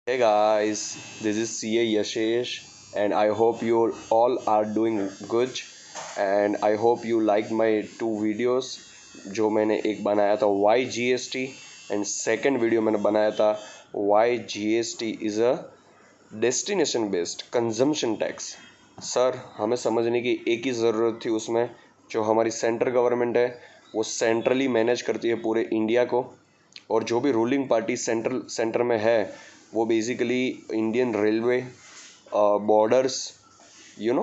Hey guys, this is CA Yashesh, and I hope you all are doing good. And I hope you liked my two videos. जो मैंने एक बनाया था why GST and second video मैंने बनाया था why GST is a destination based consumption tax. Sir, हमें समझने की एक ही ज़रूरत थी उसमें। जो हमारी सेंट्रल गवर्नमेंट है वो सेंट्रली मैनेज करती है पूरे इंडिया को, और जो भी रूलिंग पार्टी सेंटर में है वो basically Indian railway, borders, you know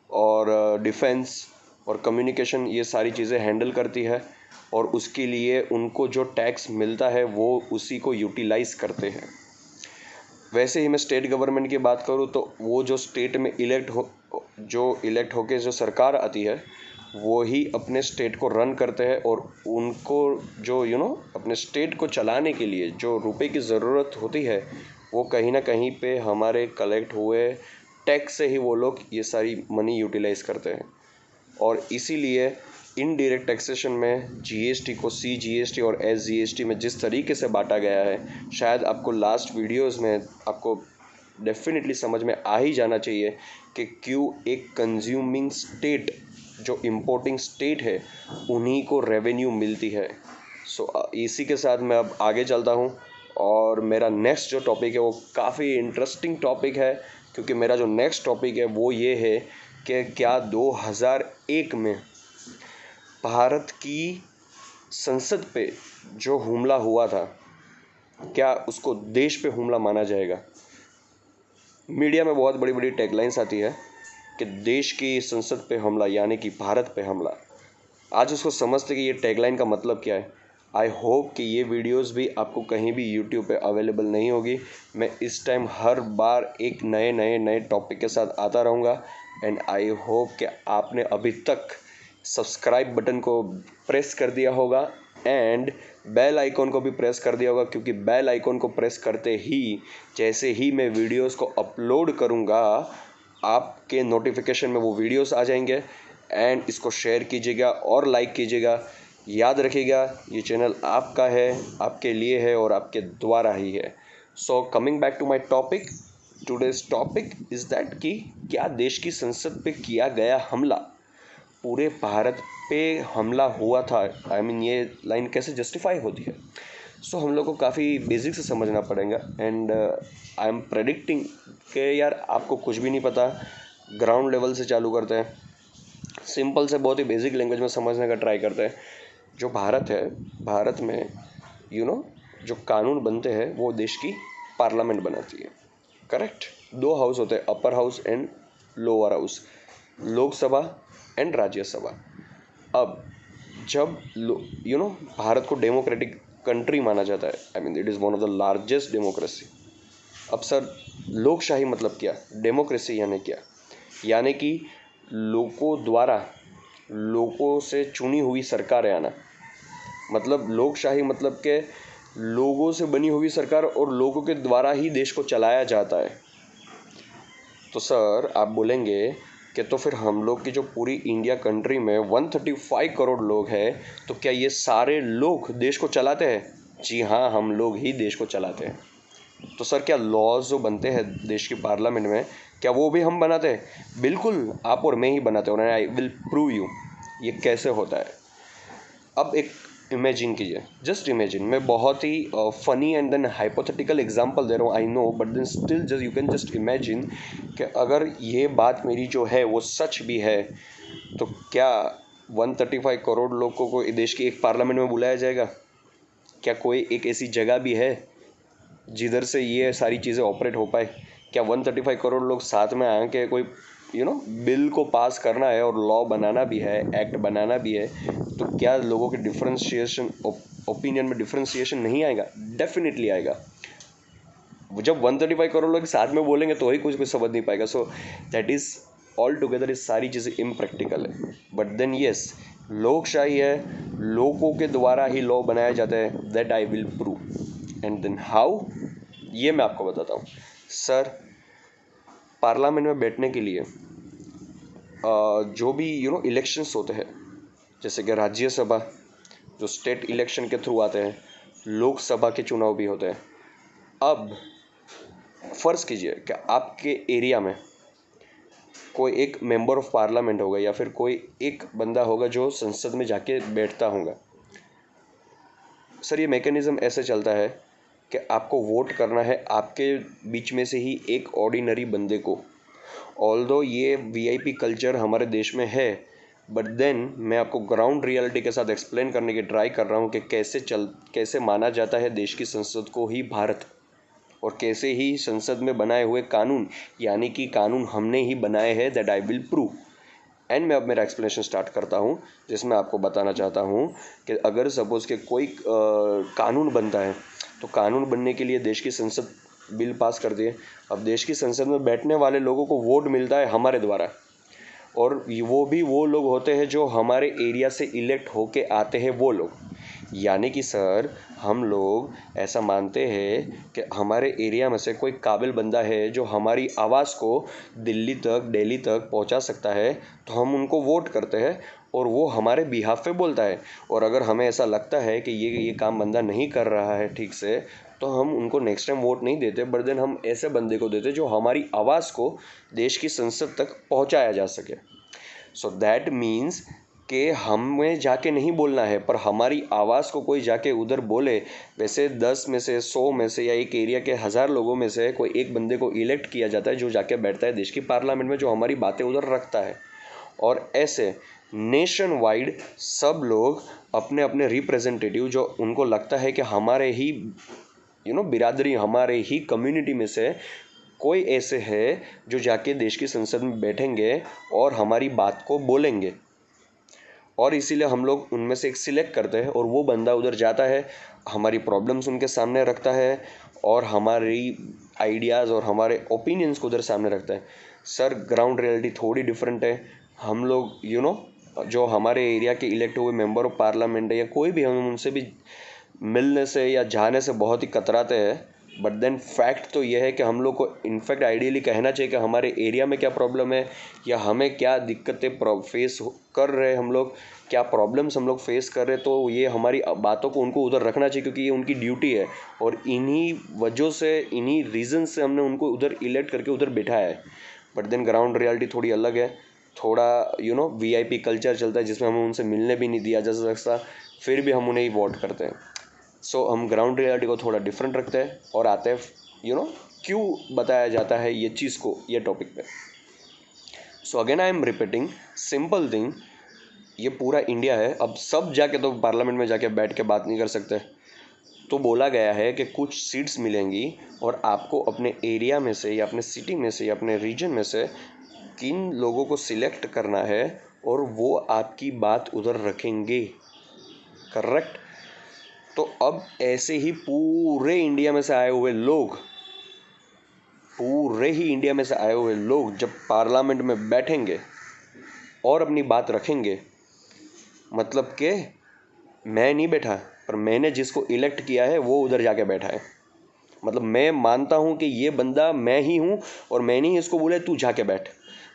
और डिफेंस और कम्युनिकेशन, ये सारी चीज़ें हैंडल करती है। और उसके लिए उनको जो टैक्स मिलता है वो उसी को यूटिलाइज करते हैं। वैसे ही मैं स्टेट गवर्नमेंट की बात करूँ तो वो जो स्टेट में इलेक्ट होके जो सरकार आती है वो ही अपने स्टेट को रन करते हैं, और उनको जो अपने स्टेट को चलाने के लिए जो रुपए की ज़रूरत होती है वो कहीं ना कहीं पे हमारे कलेक्ट हुए टैक्स से ही वो लोग ये सारी मनी यूटिलाइज करते हैं। और इसीलिए इनडायरेक्ट टैक्सेशन में जीएसटी को सीजीएसटी और एसजीएसटी में जिस तरीके से बांटा गया है, शायद आपको लास्ट वीडियोस में आपको डेफिनेटली समझ में आ ही जाना चाहिए कि क्यों एक कंज्यूमिंग स्टेट जो इंपोर्टिंग स्टेट है उन्हीं को रेवेन्यू मिलती है। इसी के साथ मैं अब आगे चलता हूँ, और मेरा नेक्स्ट जो टॉपिक है वो काफ़ी इंटरेस्टिंग टॉपिक है, क्योंकि मेरा जो नेक्स्ट टॉपिक है वो ये है कि क्या 2001 में भारत की संसद पे जो हमला हुआ था, क्या उसको देश पे हमला माना जाएगा। मीडिया में बहुत बड़ी बड़ी टैगलाइंस आती है कि देश की संसद पे हमला, यानी कि भारत पे हमला। आज उसको समझते कि ये टैगलाइन का मतलब क्या है। आई होप कि ये वीडियोस भी आपको कहीं भी यूट्यूब पे अवेलेबल नहीं होगी। मैं इस टाइम हर बार एक नए टॉपिक के साथ आता रहूँगा, एंड आई होप कि आपने अभी तक सब्सक्राइब बटन को प्रेस कर दिया होगा एंड बेल आइकॉन को भी प्रेस कर दिया होगा, क्योंकि बेल आइकॉन को प्रेस करते ही जैसे ही मैं वीडियोस को अपलोड करूँगा आपके नोटिफिकेशन में वो वीडियोस आ जाएंगे। एंड इसको शेयर कीजिएगा और लाइक कीजिएगा। याद रखिएगा, ये चैनल आपका है, आपके लिए है और आपके द्वारा ही है। So coming back to my topic, today's topic is that कि क्या देश की संसद पे किया गया हमला पूरे भारत पे हमला हुआ था। आई मीन ये लाइन कैसे जस्टिफाई होती है। हम लोग को काफ़ी बेसिक से समझना पड़ेगा। एंड आई एम प्रेडिक्टिंग कि यार आपको कुछ भी नहीं पता, ग्राउंड लेवल से चालू करते हैं, सिंपल से बहुत ही बेसिक लैंग्वेज में समझने का ट्राई करते हैं। जो भारत है, भारत में जो कानून बनते हैं वो देश की पार्लियामेंट बनाती है। करेक्ट। दो हाउस होते हैं, upper house and lower house, Lok Sabha and Rajya Sabha. अब जब भारत को डेमोक्रेटिक कंट्री माना जाता है, I mean it is one of the largest democracy. अब सर, लोकशाही मतलब क्या, डेमोक्रेसी यानी क्या, यानी कि लोगों द्वारा लोगों से चुनी हुई सरकारें आना। मतलब लोकशाही मतलब के लोगों से बनी हुई सरकार और लोगों के द्वारा ही देश को चलाया जाता है। तो सर आप बोलेंगे कि तो फिर हम लोग की जो पूरी इंडिया कंट्री में 135 करोड़ लोग हैं, तो क्या ये सारे लोग देश को चलाते हैं? जी हाँ, हम लोग ही देश को चलाते हैं। तो सर क्या लॉज जो बनते हैं देश की पार्लियामेंट में, क्या वो भी हम बनाते हैं? बिल्कुल, आप और मैं ही बनाते हैं, और आई विल प्रूव यू ये कैसे होता है। अब एक इमेजिन कीजिए, जस्ट इमेजिन, मैं बहुत ही funny and then hypothetical example दे रहा हूँ, I know, but then still just you can just imagine कि अगर ये बात मेरी जो है वो सच भी है, तो क्या 135 करोड़ लोगों को देश की एक पार्लियामेंट में बुलाया जाएगा? क्या कोई एक ऐसी जगह भी है जिधर से ये सारी चीज़ें ऑपरेट हो पाए? क्या 135 करोड़ लोग साथ में आए कि कोई बिल को पास करना है और लॉ बनाना भी है, एक्ट बनाना भी है, तो क्या लोगों के डिफ्रेंशिएशन, ओपिनियन में डिफ्रेंशिएशन नहीं आएगा? डेफिनेटली आएगा। जब 135 करोड़ लोग साथ में बोलेंगे तो ही कुछ समझ नहीं पाएगा। So that is all together, इस सारी चीज़ें इम्प्रैक्टिकल है। बट देन यस, लोकशाही है, लोगों के द्वारा ही लॉ बनाया जाता है, that I will prove. And then how, ये मैं आपको बताता हूँ। सर, पार्लियामेंट में बैठने के लिए जो भी इलेक्शंस होते हैं, जैसे कि राज्यसभा जो स्टेट इलेक्शन के थ्रू आते हैं, लोकसभा के चुनाव भी होते हैं। अब फ़र्ज़ कीजिए कि आपके एरिया में कोई एक मेंबर ऑफ पार्लियामेंट होगा या फिर कोई एक बंदा होगा जो संसद में जाके बैठता होगा। सर ये मैकेनिज़्म ऐसे चलता है कि आपको वोट करना है आपके बीच में से ही एक ऑर्डिनरी बंदे को। ऑल्दो ये वीआईपी कल्चर हमारे देश में है, बट देन मैं आपको ग्राउंड रियलिटी के साथ एक्सप्लेन करने की ट्राई कर रहा हूँ कि कैसे माना जाता है देश की संसद को ही भारत, और कैसे ही संसद में बनाए हुए कानून, यानी कि कानून हमने ही बनाए हैं, that I will prove. And मैं अब मेरा एक्सप्लेनेशन स्टार्ट करता हूँ, जिसमें आपको बताना चाहता हूँ कि अगर सपोज़ के कोई कानून बनता है, तो कानून बनने के लिए देश की संसद बिल पास कर दिए। अब देश की संसद में बैठने वाले लोगों को वोट मिलता है हमारे द्वारा, और वो भी वो लोग होते हैं जो हमारे एरिया से इलेक्ट होके आते हैं वो लोग। यानी कि सर हम लोग ऐसा मानते हैं कि हमारे एरिया में से कोई काबिल बंदा है जो हमारी आवाज़ को दिल्ली तक पहुंचा सकता है, तो हम उनको वोट करते हैं और वो हमारे बिहाफ पे बोलता है। और अगर हमें ऐसा लगता है कि ये काम बंदा नहीं कर रहा है ठीक से, तो हम उनको नेक्स्ट टाइम वोट नहीं देते, बट देन हम ऐसे बंदे को देते जो हमारी आवाज़ को देश की संसद तक पहुंचाया जा सके। सो दैट मीन्स कि हमें जाके नहीं बोलना है, पर हमारी आवाज़ को कोई जाके उधर बोले। वैसे 10 में से 100 में से या एक एरिया के 1000 लोगों में से कोई एक बंदे को इलेक्ट किया जाता है जो जाके बैठता है देश की पार्लियामेंट में, जो हमारी बातें उधर रखता है। और ऐसे नेशन वाइड सब लोग अपने अपने रिप्रेजेंटेटिव जो उनको लगता है कि हमारे ही बिरादरी, हमारे ही कम्युनिटी में से कोई ऐसे है जो जाके देश की संसद में बैठेंगे और हमारी बात को बोलेंगे। और इसीलिए हम लोग उनमें से एक सिलेक्ट करते हैं और वो बंदा उधर जाता है, हमारी प्रॉब्लम्स उनके सामने रखता है और हमारी आइडियाज़ और हमारे ओपिनियंस को उधर सामने रखता है। सर ग्राउंड रियलिटी थोड़ी डिफरेंट है। हम लोग जो हमारे एरिया के इलेक्ट हुए मेंबर ऑफ पार्लियामेंट है या कोई भी, हम उनसे भी मिलने से या जाने से बहुत ही कतराते हैं। बट देन फैक्ट तो ये है कि हम लोग को इनफैक्ट आइडियली कहना चाहिए कि हमारे एरिया में क्या प्रॉब्लम है या हमें क्या दिक्कतें फेस कर रहे हैं, हम लोग क्या प्रॉब्लम्स हम लोग फेस कर रहे हैं, तो ये हमारी बातों को उनको उधर रखना चाहिए, क्योंकि ये उनकी ड्यूटी है। और इन्हीं वजह से, इन्हीं रीज़न से हमने उनको उधर इलेक्ट करके उधर बिठाया है। बट देन ग्राउंड रियलिटी थोड़ी अलग है। थोड़ा वीआईपी कल्चर चलता है जिसमें हमें उनसे मिलने भी नहीं दिया जा सकता, फिर भी हम उन्हें ही वोट करते हैं। सो हम ग्राउंड रियलिटी को थोड़ा डिफरेंट रखते हैं और आते हैं क्यों बताया जाता है ये चीज़ को ये टॉपिक पे। So again I am repeating simple thing, ये पूरा इंडिया है। अब सब जाके तो पार्लियामेंट में जाके बैठ के बात नहीं कर सकते, तो बोला गया है कि कुछ सीट्स मिलेंगी और आपको अपने एरिया में से या अपने सिटी में से या अपने रीजन में से किन लोगों को सिलेक्ट करना है और वो आपकी बात उधर रखेंगे। करेक्ट। तो अब ऐसे ही पूरे इंडिया में से आए हुए लोग, जब पार्लियामेंट में बैठेंगे और अपनी बात रखेंगे, मतलब कि मैं नहीं बैठा, पर मैंने जिसको इलेक्ट किया है वो उधर जाके बैठा है। मतलब मैं मानता हूँ कि ये बंदा मैं ही हूँ और मैंने ही इसको बोला तू जाके बैठ।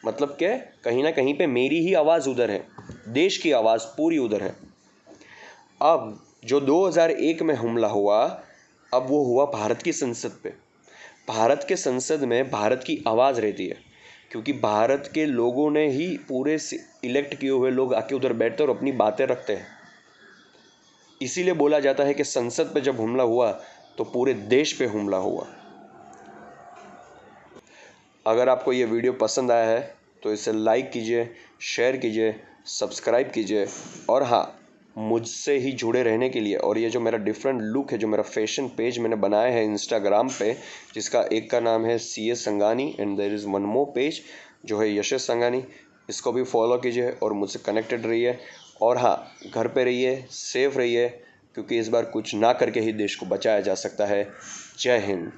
मतलब कि कहीं ना कहीं पे मेरी ही आवाज़ उधर है, देश की आवाज़ पूरी उधर है। अब जो 2001 में हमला हुआ, अब वो हुआ भारत की संसद पे। भारत के संसद में भारत की आवाज़ रहती है, क्योंकि भारत के लोगों ने ही पूरे इलेक्ट किए हुए लोग आके उधर बैठते हैं और अपनी बातें रखते हैं। इसीलिए बोला जाता है कि संसद पे जब हमला हुआ तो पूरे देश पे हमला हुआ। अगर आपको ये वीडियो पसंद आया है तो इसे लाइक कीजिए, शेयर कीजिए, सब्सक्राइब कीजिए। और हाँ, मुझसे ही जुड़े रहने के लिए, और ये जो मेरा डिफरेंट लुक है, जो मेरा फैशन पेज मैंने बनाया है इंस्टाग्राम पे, जिसका एक का नाम है CS Sangani and there is one more page जो है यशस संगानी, इसको भी फॉलो कीजिए और मुझसे कनेक्टेड रहिए। और हाँ, घर पे रहिए, सेफ रहिए, क्योंकि इस बार कुछ ना करके ही देश को बचाया जा सकता है। जय हिंद।